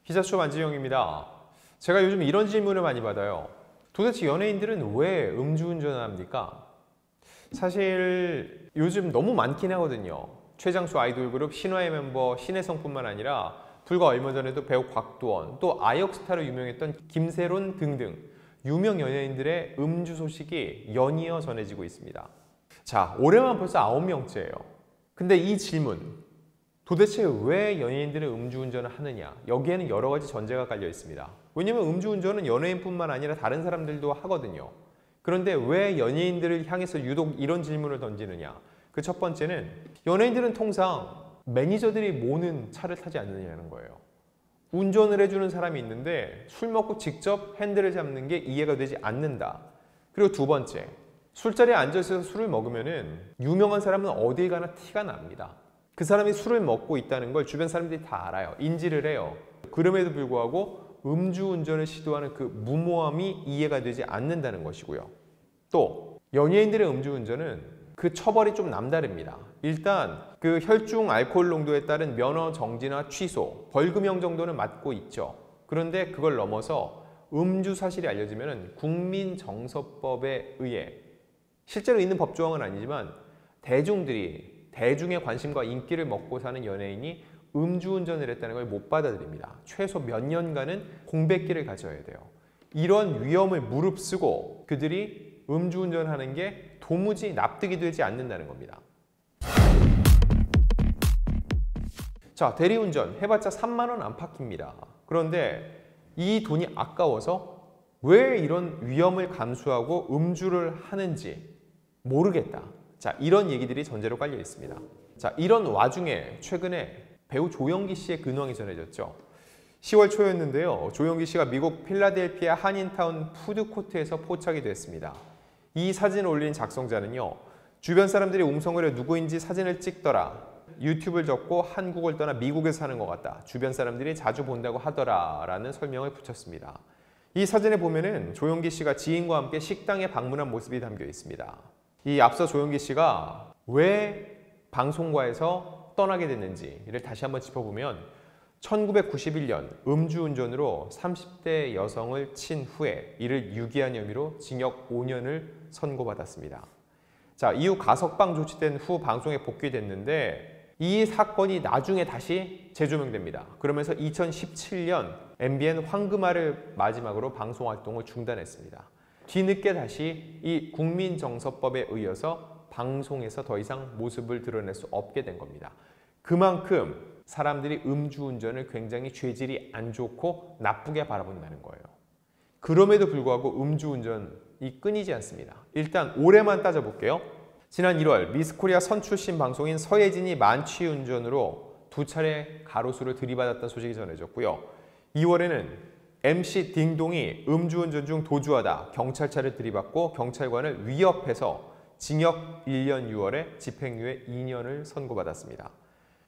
기자쇼 안지영입니다. 제가 요즘 이런 질문을 많이 받아요. 도대체 연예인들은 왜 음주운전을 합니까? 사실 요즘 너무 많긴 하거든요. 최장수 아이돌 그룹 신화의 멤버 신혜성뿐만 아니라 불과 얼마 전에도 배우 곽도원, 또 아역 스타로 유명했던 김세론 등등 유명 연예인들의 음주 소식이 연이어 전해지고 있습니다. 자, 올해만 벌써 9명째예요. 근데 이 질문, 도대체 왜 연예인들은 음주운전을 하느냐? 여기에는 여러 가지 전제가 깔려 있습니다. 왜냐면 음주운전은 연예인뿐만 아니라 다른 사람들도 하거든요. 그런데 왜 연예인들을 향해서 유독 이런 질문을 던지느냐? 그 첫 번째는 연예인들은 통상 매니저들이 모는 차를 타지 않느냐는 거예요. 운전을 해주는 사람이 있는데 술 먹고 직접 핸들을 잡는 게 이해가 되지 않는다. 그리고 두 번째, 술자리에 앉아서 술을 먹으면은 유명한 사람은 어딜 가나 티가 납니다. 그 사람이 술을 먹고 있다는 걸 주변 사람들이 다 알아요. 인지를 해요. 그럼에도 불구하고 음주운전을 시도하는 그 무모함이 이해가 되지 않는다는 것이고요. 또 연예인들의 음주운전은 그 처벌이 좀 남다릅니다. 일단 그 혈중 알코올 농도에 따른 면허 정지나 취소, 벌금형 정도는 맞고 있죠. 그런데 그걸 넘어서 음주 사실이 알려지면 국민정서법에 의해 실제로 있는 법조항은 아니지만 대중의 관심과 인기를 먹고 사는 연예인이 음주운전을 했다는 걸 못 받아들입니다. 최소 몇 년간은 공백기를 가져야 돼요. 이런 위험을 무릅쓰고 그들이 음주운전하는 게 도무지 납득이 되지 않는다는 겁니다. 자, 대리운전 해봤자 3만 원 안팎입니다. 그런데 이 돈이 아까워서 왜 이런 위험을 감수하고 음주를 하는지 모르겠다. 자, 이런 얘기들이 전제로 깔려 있습니다. 자, 이런 와중에 최근에 배우 조영기 씨의 근황이 전해졌죠. 10월 초였는데요. 조영기 씨가 미국 필라델피아 한인타운 푸드코트에서 포착이 됐습니다. 이 사진을 올린 작성자는요. 주변 사람들이 웅성거려 누구인지 사진을 찍더라. 유튜브를 접고 한국을 떠나 미국에 사는 것 같다. 주변 사람들이 자주 본다고 하더라. 라는 설명을 붙였습니다. 이 사진에 보면은 조영기 씨가 지인과 함께 식당에 방문한 모습이 담겨 있습니다. 이 앞서 조영기 씨가 왜 방송과에서 떠나게 됐는지를 다시 한번 짚어보면 1991년 음주운전으로 30대 여성을 친 후에 이를 유기한 혐의로 징역 5년을 선고받았습니다. 자, 이후 가석방 조치된 후 방송에 복귀됐는데 이 사건이 나중에 다시 재조명됩니다. 그러면서 2017년 MBN 황금알을 마지막으로 방송 활동을 중단했습니다. 뒤늦게 다시 이 국민정서법에 의해서 방송에서 더 이상 모습을 드러낼 수 없게 된 겁니다. 그만큼 사람들이 음주운전을 굉장히 죄질이 안 좋고 나쁘게 바라본다는 거예요. 그럼에도 불구하고 음주운전이 끊이지 않습니다. 일단 올해만 따져볼게요. 지난 1월 미스코리아 선 출신 방송인 서예진이 만취운전으로 2차례 가로수를 들이받았다는 소식이 전해졌고요. 2월에는 MC 딩동이 음주운전 중 도주하다 경찰차를 들이받고 경찰관을 위협해서 징역 1년 6월에 집행유예 2년을 선고받았습니다.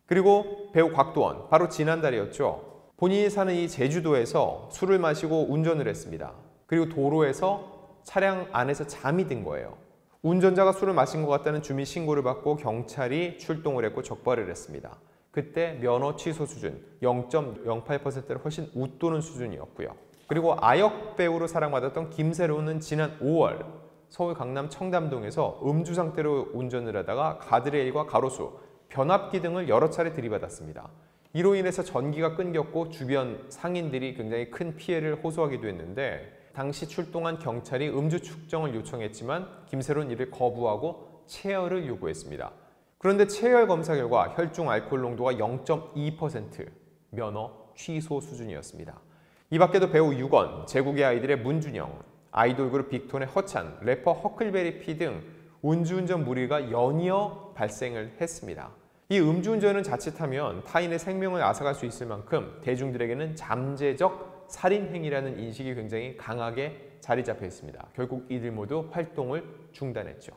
그리고 배우 곽도원, 바로 지난달이었죠. 본인이 사는 이 제주도에서 술을 마시고 운전을 했습니다. 그리고 도로에서 차량 안에서 잠이 든 거예요. 운전자가 술을 마신 것 같다는 주민 신고를 받고 경찰이 출동을 했고 적발을 했습니다. 그때 면허 취소 수준 0.08%를 훨씬 웃도는 수준이었고요. 그리고 아역 배우로 사랑받았던 김세로는 지난 5월 서울 강남 청담동에서 음주 상태로 운전을 하다가 가드레일과 가로수, 변압기 등을 여러 차례 들이받았습니다. 이로 인해서 전기가 끊겼고 주변 상인들이 굉장히 큰 피해를 호소하기도 했는데 당시 출동한 경찰이 음주 측정을 요청했지만 김세로는 이를 거부하고 체열을 요구했습니다. 그런데 체열 검사 결과 혈중 알코올 농도가 0.2%, 면허 취소 수준이었습니다. 이 밖에도 배우 유건, 제국의 아이들의 문준영, 아이돌 그룹 빅톤의 허찬, 래퍼 허클베리피 등 음주운전 무리가 연이어 발생을 했습니다. 이 음주운전은 자칫하면 타인의 생명을 앗아갈 수 있을 만큼 대중들에게는 잠재적 살인행위라는 인식이 굉장히 강하게 자리 잡혀 있습니다. 결국 이들 모두 활동을 중단했죠.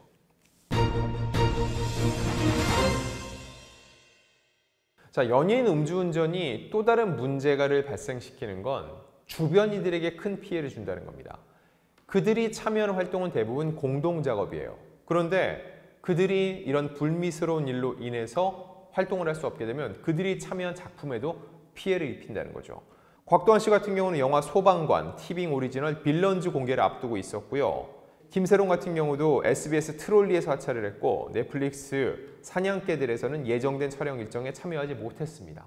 자, 연예인 음주운전이 또 다른 문제가를 발생시키는 건 주변 이들에게 큰 피해를 준다는 겁니다. 그들이 참여하는 활동은 대부분 공동작업이에요. 그런데 그들이 이런 불미스러운 일로 인해서 활동을 할 수 없게 되면 그들이 참여한 작품에도 피해를 입힌다는 거죠. 곽도원 씨 같은 경우는 영화 소방관, 티빙 오리지널 빌런즈 공개를 앞두고 있었고요. 김세롱 같은 경우도 SBS 트롤리에서 하차를 했고 넷플릭스 사냥개들에서는 예정된 촬영 일정에 참여하지 못했습니다.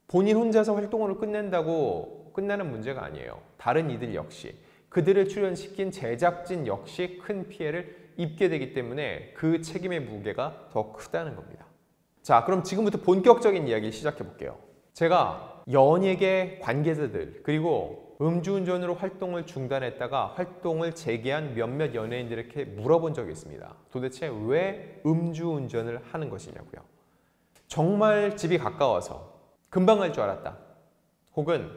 본인 혼자서 활동을 끝낸다고 끝나는 문제가 아니에요. 다른 이들 역시 그들을 출연시킨 제작진 역시 큰 피해를 입게 되기 때문에 그 책임의 무게가 더 크다는 겁니다. 자, 그럼 지금부터 본격적인 이야기 시작해 볼게요. 제가 연예계 관계자들 그리고 음주운전으로 활동을 중단했다가 활동을 재개한 몇몇 연예인들에게 물어본 적이 있습니다. 도대체 왜 음주운전을 하는 것이냐고요. 정말 집이 가까워서 금방 갈 줄 알았다. 혹은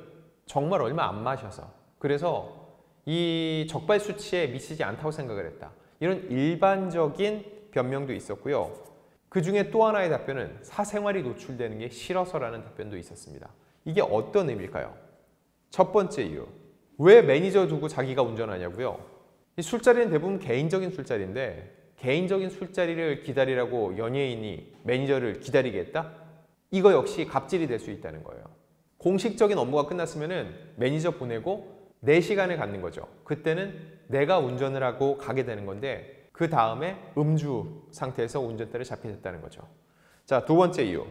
정말 얼마 안 마셔서 그래서 이 적발 수치에 미치지 않다고 생각을 했다. 이런 일반적인 변명도 있었고요. 그 중에 또 하나의 답변은 사생활이 노출되는 게 싫어서라는 답변도 있었습니다. 이게 어떤 의미일까요? 첫 번째 이유, 왜 매니저 두고 자기가 운전하냐고요? 이 술자리는 대부분 개인적인 술자리인데 개인적인 술자리를 기다리라고 연예인이 매니저를 기다리게 했다? 이거 역시 갑질이 될 수 있다는 거예요. 공식적인 업무가 끝났으면 매니저 보내고 내 시간을 갖는 거죠. 그때는 내가 운전을 하고 가게 되는 건데 그 다음에 음주 상태에서 운전대를 잡게 됐다는 거죠. 자, 두 번째 이유.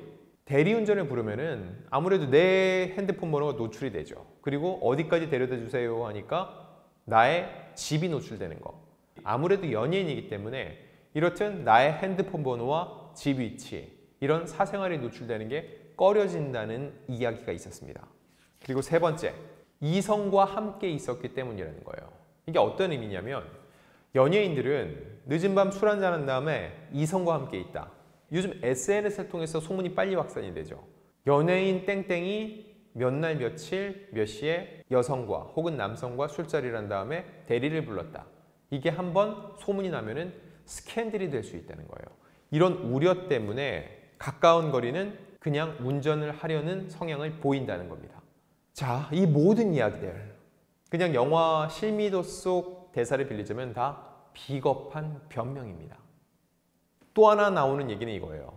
대리운전을 부르면은 아무래도 내 핸드폰 번호가 노출이 되죠. 그리고 어디까지 데려다 주세요 하니까 나의 집이 노출되는 거. 아무래도 연예인이기 때문에 이렇든 나의 핸드폰 번호와 집 위치 이런 사생활이 노출되는 게 꺼려진다는 이야기가 있었습니다. 그리고 세 번째, 이성과 함께 있었기 때문이라는 거예요. 이게 어떤 의미냐면 연예인들은 늦은 밤 술 한잔 한 다음에 이성과 함께 있다. 요즘 SNS를 통해서 소문이 빨리 확산이 되죠. 연예인 땡땡이 몇 날 며칠 몇 시에 여성과 혹은 남성과 술자리를 한 다음에 대리를 불렀다. 이게 한번 소문이 나면은 스캔들이 될 수 있다는 거예요. 이런 우려 때문에 가까운 거리는 그냥 운전을 하려는 성향을 보인다는 겁니다. 자, 이 모든 이야기들 그냥 영화 실미도 속 대사를 빌리자면 다 비겁한 변명입니다. 또 하나 나오는 얘기는 이거예요.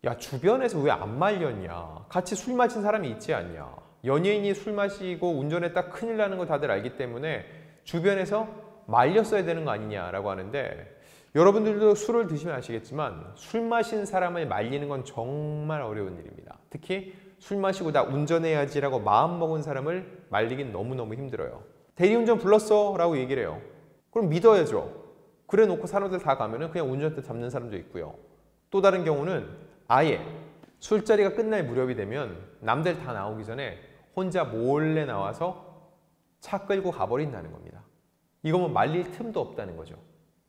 야, 주변에서 왜 안 말렸냐? 같이 술 마신 사람이 있지 않냐? 연예인이 술 마시고 운전했다 큰일 나는 거 다들 알기 때문에 주변에서 말렸어야 되는 거 아니냐라고 하는데 여러분들도 술을 드시면 아시겠지만 술 마신 사람을 말리는 건 정말 어려운 일입니다. 특히 술 마시고 나 운전해야지라고 마음먹은 사람을 말리긴 너무너무 힘들어요. 대리운전 불렀어 라고 얘기를 해요. 그럼 믿어야죠. 그래 놓고 사람들 다 가면은 그냥 운전대 잡는 사람도 있고요. 또 다른 경우는 아예 술자리가 끝날 무렵이 되면 남들 다 나오기 전에 혼자 몰래 나와서 차 끌고 가버린다는 겁니다. 이거면 말릴 틈도 없다는 거죠.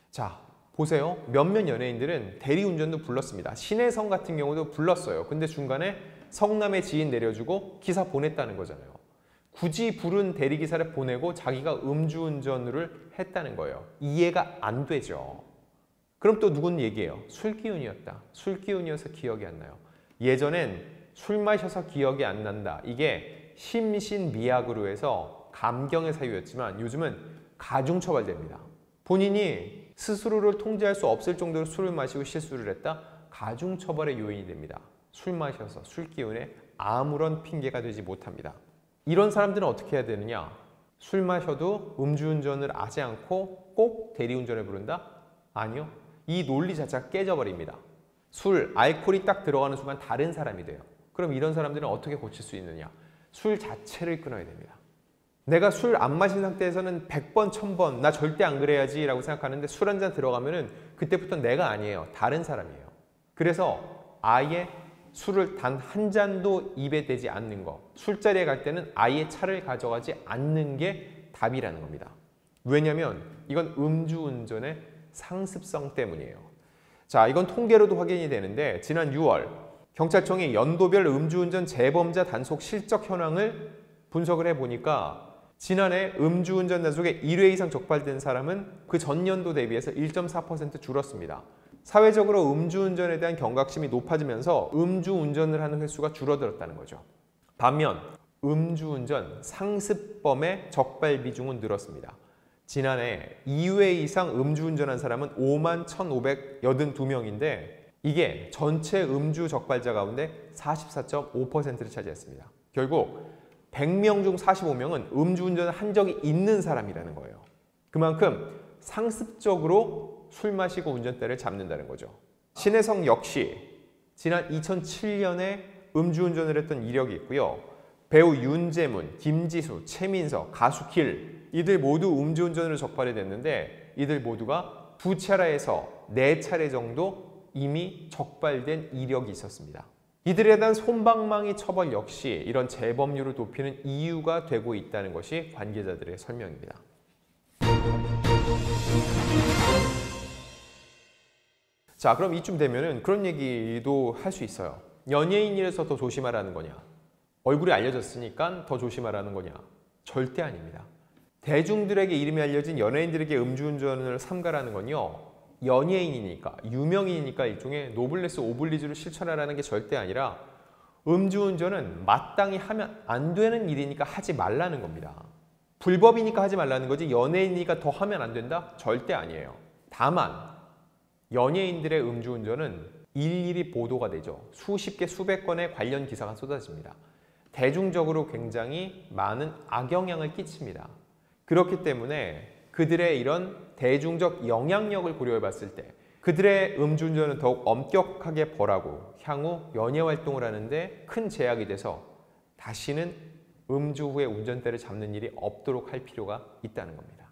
자, 보세요. 몇몇 연예인들은 대리운전도 불렀습니다. 신혜성 같은 경우도 불렀어요. 근데 중간에 성남의 지인 내려주고 기사 보냈다는 거잖아요. 굳이 부른 대리기사를 보내고 자기가 음주운전을 했다는 거예요. 이해가 안 되죠. 그럼 또 누군 얘기해요. 술기운이었다. 술기운이어서 기억이 안 나요. 예전엔 술 마셔서 기억이 안 난다. 이게 심신미약으로 해서 감경의 사유였지만 요즘은 가중처벌됩니다. 본인이 스스로를 통제할 수 없을 정도로 술을 마시고 실수를 했다? 가중처벌의 요인이 됩니다. 술 마셔서 술기운에 아무런 핑계가 되지 못합니다. 이런 사람들은 어떻게 해야 되느냐? 술 마셔도 음주운전을 하지 않고 꼭 대리운전을 부른다? 아니요. 이 논리 자체가 깨져버립니다. 술, 알코올이 딱 들어가는 순간 다른 사람이 돼요. 그럼 이런 사람들은 어떻게 고칠 수 있느냐? 술 자체를 끊어야 됩니다. 내가 술 안 마신 상태에서는 100번, 1000번 나 절대 안 그래야지 라고 생각하는데 술 한 잔 들어가면은 그때부터 내가 아니에요. 다른 사람이에요. 그래서 아예 술을 단 한 잔도 입에 대지 않는 거. 술자리에 갈 때는 아예 차를 가져가지 않는 게 답이라는 겁니다. 왜냐면 이건 음주운전의 상습성 때문이에요. 자, 이건 통계로도 확인이 되는데 지난 6월 경찰청이 연도별 음주운전 재범자 단속 실적 현황을 분석을 해보니까 지난해 음주운전 단속에 1회 이상 적발된 사람은 그 전년도 대비해서 1.4% 줄었습니다. 사회적으로 음주운전에 대한 경각심이 높아지면서 음주운전을 하는 횟수가 줄어들었다는 거죠. 반면 음주운전 상습범의 적발 비중은 늘었습니다. 지난해 2회 이상 음주운전한 사람은 51,582명인데 이게 전체 음주 적발자 가운데 44.5%를 차지했습니다. 결국 100명 중 45명은 음주운전을 한 적이 있는 사람이라는 거예요. 그만큼 상습적으로 술 마시고 운전대를 잡는다는 거죠. 신혜성 역시 지난 2007년에 음주운전을 했던 이력이 있고요. 배우 윤재문, 김지수, 최민석, 가수 길 이들 모두 음주운전으로 적발이 됐는데 이들 모두가 2차례에서 4차례 정도 이미 적발된 이력이 있었습니다. 이들에 대한 솜방망이 처벌 역시 이런 재범률을 높이는 이유가 되고 있다는 것이 관계자들의 설명입니다. 자, 그럼 이쯤 되면은 그런 얘기도 할 수 있어요. 연예인이라서 더 조심하라는 거냐? 얼굴이 알려졌으니까 더 조심하라는 거냐? 절대 아닙니다. 대중들에게 이름이 알려진 연예인들에게 음주운전을 삼가라는 건요. 연예인이니까, 유명인이니까 일종의 노블레스 오블리주를 실천하라는 게 절대 아니라 음주운전은 마땅히 하면 안 되는 일이니까 하지 말라는 겁니다. 불법이니까 하지 말라는 거지 연예인이니까 더 하면 안 된다? 절대 아니에요. 다만 연예인들의 음주운전은 일일이 보도가 되죠. 수십 개, 수백 건의 관련 기사가 쏟아집니다. 대중적으로 굉장히 많은 악영향을 끼칩니다. 그렇기 때문에 그들의 이런 대중적 영향력을 고려해 봤을 때 그들의 음주운전은 더욱 엄격하게 벌하고 향후 연예활동을 하는데 큰 제약이 돼서 다시는 음주 후에 운전대를 잡는 일이 없도록 할 필요가 있다는 겁니다.